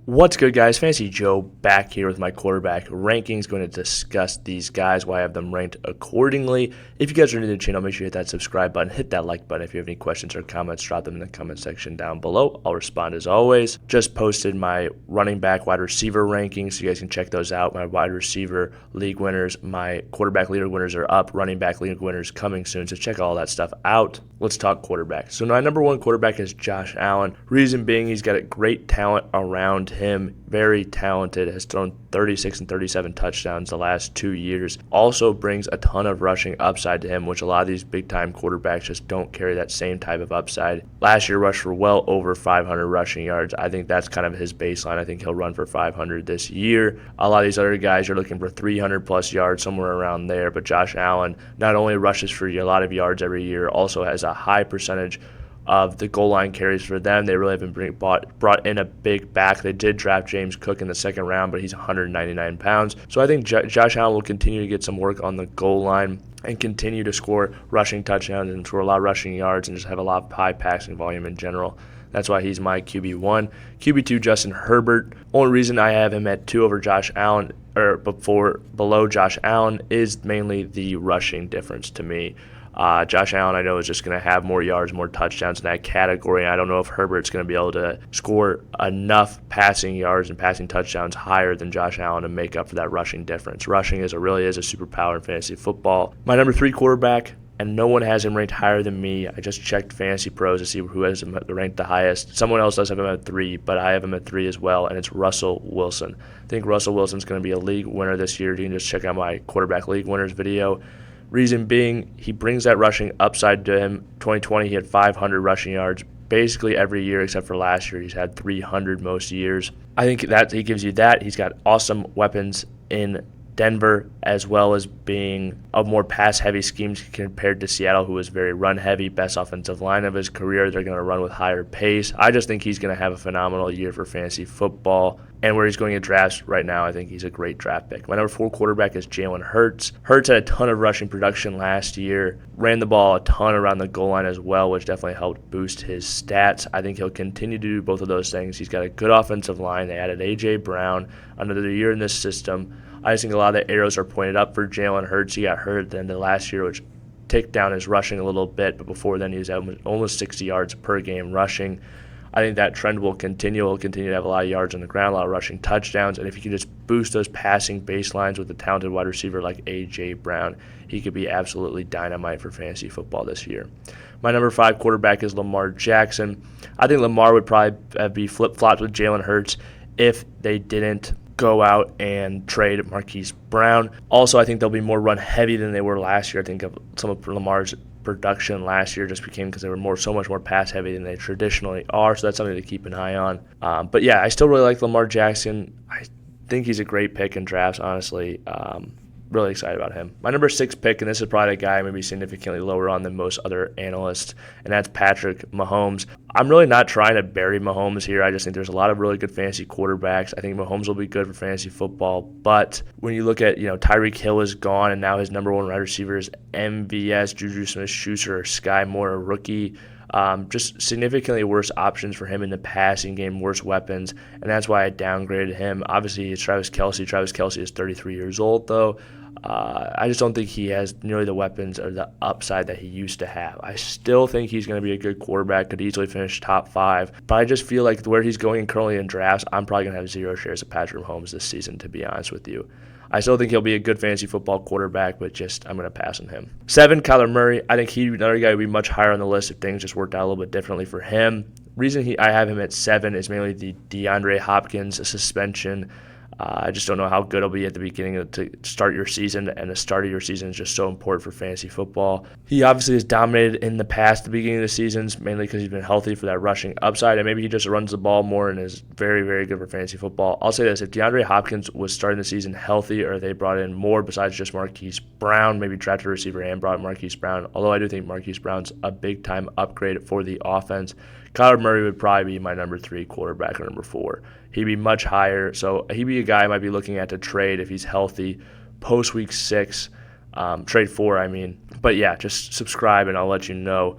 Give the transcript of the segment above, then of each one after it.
What's good, guys? Fantasy Joe back here with my quarterback rankings. Going to discuss these guys, why I have them ranked accordingly. If you guys are new to the channel, make sure you hit that subscribe button, hit that like button. If you have any questions or comments, drop them in the comment section down below. I'll respond as always. Just posted my running back, wide receiver rankings, so you guys can check those out. My wide receiver league winners, my quarterback league winners are up. Running back league winners coming soon, so check all that stuff out. Let's talk quarterback. So my number one quarterback is Josh Allen. Reason being, he's got a great talent around him. Very talented, has thrown 36 and 37 touchdowns the last 2 years. Also brings a ton of rushing upside to him, which a lot of these big-time quarterbacks just don't carry that same type of upside. Last year rushed for well over 500 rushing yards. I think that's kind of his baseline. I think he'll run for 500 this year. A lot of these other guys are looking for 300-plus yards, somewhere around there. But Josh Allen not only rushes for a lot of yards every year, also has a high percentage of the goal line carries for them. They really haven't brought in a big back. They did draft James Cook in the second round, but he's 199 pounds. So I think Josh Allen will continue to get some work on the goal line and continue to score rushing touchdowns and score a lot of rushing yards and just have a lot of high passing volume in general. That's why he's my QB1. QB2, Justin Herbert. Only reason I have him at 2 over Josh Allen, or below Josh Allen, is mainly the rushing difference to me. Josh Allen, I know, is just going to have more yards, more touchdowns in that category. I don't know if Herbert's going to be able to score enough passing yards and passing touchdowns higher than Josh Allen to make up for that rushing difference. Rushing really is a superpower in fantasy football. My number 3 quarterback, and no one has him ranked higher than me. I just checked Fantasy Pros to see who has him ranked the highest. Someone else does have him at 3, but I have him at 3 as well, and it's Russell Wilson. I think Russell Wilson's going to be a league winner this year. You can just check out my quarterback league winners video. Reason being, he brings that rushing upside to him. 2020, he had 500 rushing yards basically every year except for last year. He's had 300 most years. I think that he gives you that. He's got awesome weapons in Denver, as well as being a more pass-heavy scheme compared to Seattle, who is very run-heavy, best offensive line of his career. They're going to run with higher pace. I just think he's going to have a phenomenal year for fantasy football. And where he's going to drafts right now, I think he's a great draft pick. My number 4 quarterback is Jalen Hurts. Hurts had a ton of rushing production last year, ran the ball a ton around the goal line as well, which definitely helped boost his stats. I think he'll continue to do both of those things. He's got a good offensive line. They added A.J. Brown, another year in this system. I just think a lot of the arrows are pointed up for Jalen Hurts. He got hurt at the end of last year, which ticked down his rushing a little bit, but before then he was at almost 60 yards per game rushing. I think that trend will continue. He'll continue to have a lot of yards on the ground, a lot of rushing touchdowns, and if you can just boost those passing baselines with a talented wide receiver like A.J. Brown, he could be absolutely dynamite for fantasy football this year. My number 5 quarterback is Lamar Jackson. I think Lamar would probably be flip-flopped with Jalen Hurts if they didn't go out and trade Marquise Brown. Also, I think they'll be more run-heavy than they were last year. I think of some of Lamar's production last year just became because they were so much more pass-heavy than they traditionally are, so that's something to keep an eye on. But yeah, I still really like Lamar Jackson. I think he's a great pick in drafts, honestly. Really excited about him. My number 6 pick, and this is probably a guy maybe significantly lower on than most other analysts, and that's Patrick Mahomes. I'm really not trying to bury Mahomes here. I just think there's a lot of really good fantasy quarterbacks. I think Mahomes will be good for fantasy football, but when you look at, Tyreek Hill is gone, and now his number 1 wide receiver is MVS, Juju Smith-Schuster, or Sky Moore, a rookie. Just significantly worse options for him in the passing game, worse weapons, and that's why I downgraded him. Obviously, it's Travis Kelsey. Travis Kelsey is 33 years old, though. I just don't think he has nearly the weapons or the upside that he used to have. I still think he's going to be a good quarterback, could easily finish top 5, but I just feel like where he's going currently in drafts, I'm probably going to have 0 shares of Patrick Mahomes this season, to be honest with you. I still think he'll be a good fantasy football quarterback, but I'm going to pass on him. 7, Kyler Murray. I think another guy would be much higher on the list if things just worked out a little bit differently for him. Reason I have him at 7 is mainly the DeAndre Hopkins suspension. I just don't know how good he'll be at the beginning to start your season, and the start of your season is just so important for fantasy football. He obviously has dominated in the past, the beginning of the seasons, mainly because he's been healthy for that rushing upside, and maybe he just runs the ball more and is very, very good for fantasy football. I'll say this, if DeAndre Hopkins was starting the season healthy, or they brought in more besides just Marquise Brown, maybe drafted a receiver and brought Marquise Brown, although I do think Marquise Brown's a big-time upgrade for the offense, Kyler Murray would probably be my number 3 quarterback or number 4. He'd be much higher, so he'd be a guy I might be looking at to trade if he's healthy post-week 6, trade 4, I mean. But yeah, just subscribe and I'll let you know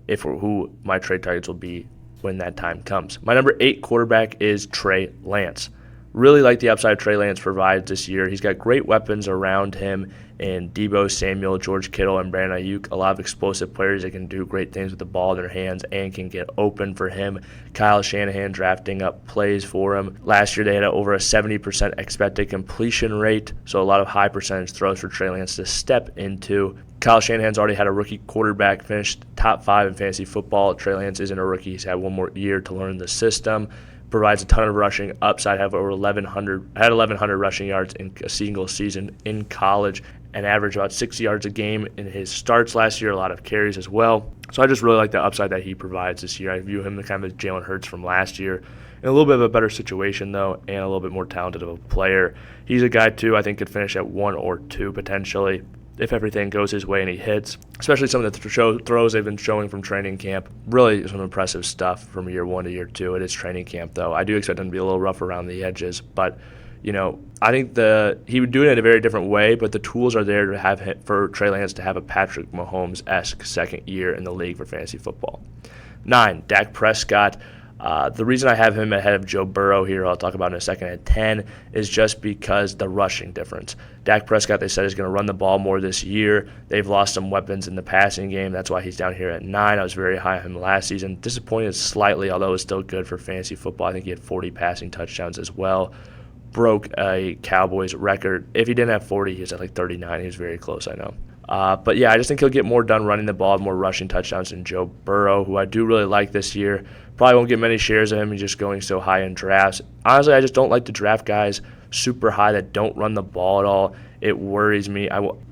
who my trade targets will be when that time comes. My number 8 quarterback is Trey Lance. Really like the upside Trey Lance provides this year. He's got great weapons around him in Deebo Samuel, George Kittle, and Brandon Ayuk. A lot of explosive players that can do great things with the ball in their hands and can get open for him. Kyle Shanahan drafting up plays for him. Last year they had over a 70% expected completion rate, so a lot of high percentage throws for Trey Lance to step into. Kyle Shanahan's already had a rookie quarterback finish top 5 in fantasy football. Trey Lance isn't a rookie. He's had one more year to learn the system. Provides a ton of rushing upside, had 1,100 rushing yards in a single season in college and averaged about 60 yards a game in his starts last year, a lot of carries as well. So I just really like the upside that he provides this year. I view him kind of as Jalen Hurts from last year. In a little bit of a better situation, though, and a little bit more talented of a player. He's a guy, too, I think could finish at 1 or 2 potentially if everything goes his way and he hits, especially some of the throws they've been showing from training camp. Really some impressive stuff from year 1 to year 2. It is training camp, though. I do expect him to be a little rough around the edges, but I think he would do it in a very different way, but the tools are there to have for Trey Lance to have a Patrick Mahomes-esque second year in the league for fantasy football. 9, Dak Prescott. The reason I have him ahead of Joe Burrow here, I'll talk about in a second, at 10, is just because the rushing difference. Dak Prescott, they said, is going to run the ball more this year. They've lost some weapons in the passing game. That's why he's down here at 9. I was very high on him last season. Disappointed slightly, although it was still good for fantasy football. I think he had 40 passing touchdowns as well. Broke a Cowboys record. If he didn't have 40, he was at like 39. He was very close, I know. But yeah, I just think he'll get more done running the ball, more rushing touchdowns than Joe Burrow, who I do really like this year. Probably won't get many shares of him. He's just going so high in drafts. Honestly, I just don't like to draft guys super high that don't run the ball at all. It worries me.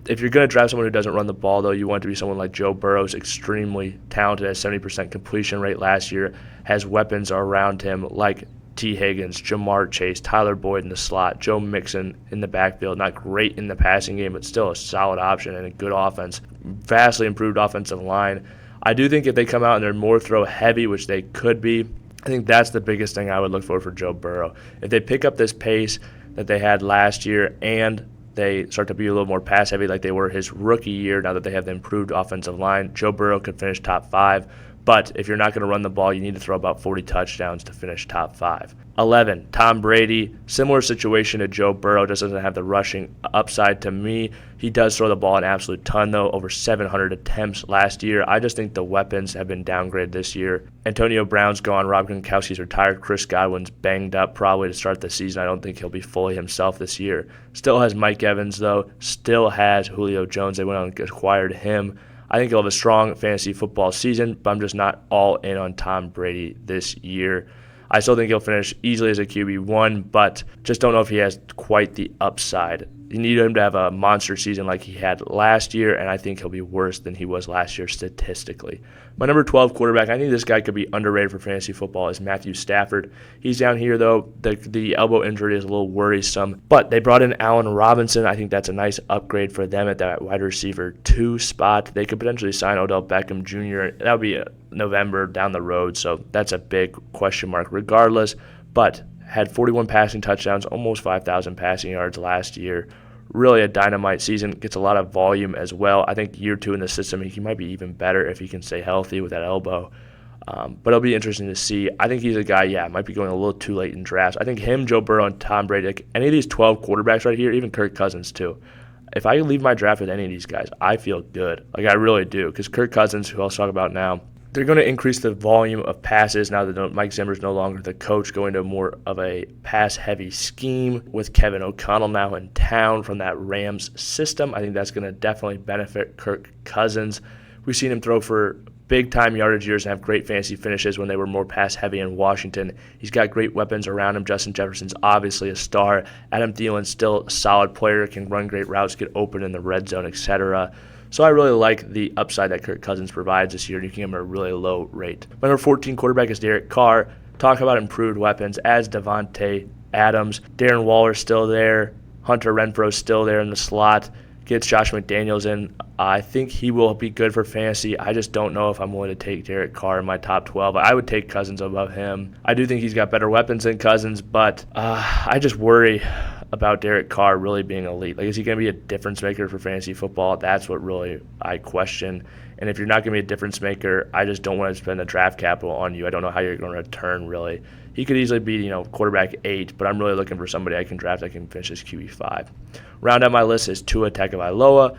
If you're going to draft someone who doesn't run the ball, though, you want it to be someone like Joe Burrow's extremely talented, has 70% completion rate last year, has weapons around him like T. Higgins, Jamar Chase, Tyler Boyd in the slot, Joe Mixon in the backfield. Not great in the passing game, but still a solid option and a good offense. Vastly improved offensive line. I do think if they come out and they're more throw heavy, which they could be, I think that's the biggest thing I would look for Joe Burrow. If they pick up this pace that they had last year and they start to be a little more pass heavy like they were his rookie year, now that they have the improved offensive line, Joe Burrow could finish top 5. But if you're not going to run the ball, you need to throw about 40 touchdowns to finish top 5. 11, Tom Brady. Similar situation to Joe Burrow, just doesn't have the rushing upside to me. He does throw the ball an absolute ton, though, over 700 attempts last year. I just think the weapons have been downgraded this year. Antonio Brown's gone. Rob Gronkowski's retired. Chris Godwin's banged up probably to start the season. I don't think he'll be fully himself this year. Still has Mike Evans, though. Still has Julio Jones. They went out and acquired him. I think he'll have a strong fantasy football season, but I'm just not all in on Tom Brady this year. I still think he'll finish easily as a QB1, but just don't know if he has quite the upside. You need him to have a monster season like he had last year, and I think he'll be worse than he was last year statistically. My number 12 quarterback, I think this guy could be underrated for fantasy football, is Matthew Stafford. He's down here, though. The elbow injury is a little worrisome, but they brought in Allen Robinson. I think that's a nice upgrade for them at that wide receiver 2 spot. They could potentially sign Odell Beckham Jr. That would be November down the road, so that's a big question mark regardless, but had 41 passing touchdowns, almost 5,000 passing yards last year. Really a dynamite season, gets a lot of volume as well. I think year 2 in the system, he might be even better if he can stay healthy with that elbow. But it'll be interesting to see. I think he's a guy, might be going a little too late in drafts. I think him, Joe Burrow, and Tom Brady, like any of these 12 quarterbacks right here, even Kirk Cousins too. If I leave my draft with any of these guys, I feel good. Like I really do, because Kirk Cousins, who I'll talk about now, they're going to increase the volume of passes now that Mike Zimmer's no longer the coach, going to more of a pass-heavy scheme with Kevin O'Connell now in town from that Rams system. I think that's going to definitely benefit Kirk Cousins. We've seen him throw for big-time yardage years and have great fantasy finishes when they were more pass-heavy in Washington. He's got great weapons around him. Justin Jefferson's obviously a star. Adam Thielen's still a solid player, can run great routes, get open in the red zone, etc. So I really like the upside that Kirk Cousins provides this year, and you can give him a really low rate. My number 14 quarterback is Derek Carr. Talk about improved weapons as Devontae Adams. Darren Waller's still there. Hunter Renfro's still there in the slot. Gets Josh McDaniels in. I think he will be good for fantasy. I just don't know if I'm willing to take Derek Carr in my top 12. I would take Cousins above him. I do think he's got better weapons than Cousins, but I just worry about Derek Carr really being elite. Like, is he going to be a difference maker for fantasy football? That's what really I question. And if you're not going to be a difference maker, I just don't want to spend the draft capital on you. I don't know how you're going to return, really. He could easily be, quarterback 8, but I'm really looking for somebody I can draft that can finish as QB5. Round out my list is Tua Tagovailoa.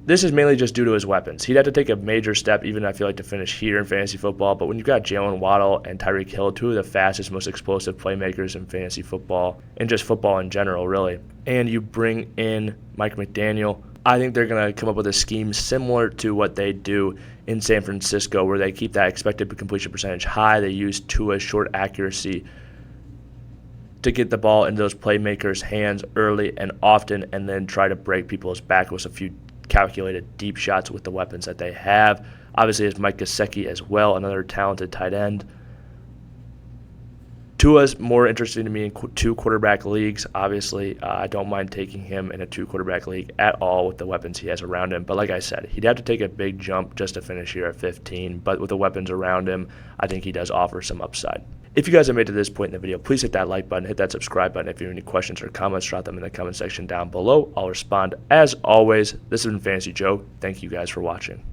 This is mainly just due to his weapons. He'd have to take a major step, even I feel like, to finish here in fantasy football. But when you've got Jalen Waddle and Tyreek Hill, two of the fastest, most explosive playmakers in fantasy football, and just football in general, really, and you bring in Mike McDaniel, I think they're going to come up with a scheme similar to what they do in San Francisco, where they keep that expected completion percentage high. They use Tua's short accuracy to get the ball into those playmakers' hands early and often, and then try to break people's back with a few calculated deep shots with the weapons that they have. Obviously, there's Mike Gesicki as well, another talented tight end. Tua's more interesting to me in 2 quarterback leagues. Obviously, I don't mind taking him in a 2 quarterback league at all with the weapons he has around him. But like I said, he'd have to take a big jump just to finish here at 15. But with the weapons around him, I think he does offer some upside. If you guys have made it to this point in the video, please hit that like button, hit that subscribe button. If you have any questions or comments, drop them in the comment section down below. I'll respond as always. This has been Fantasy Joe. Thank you guys for watching.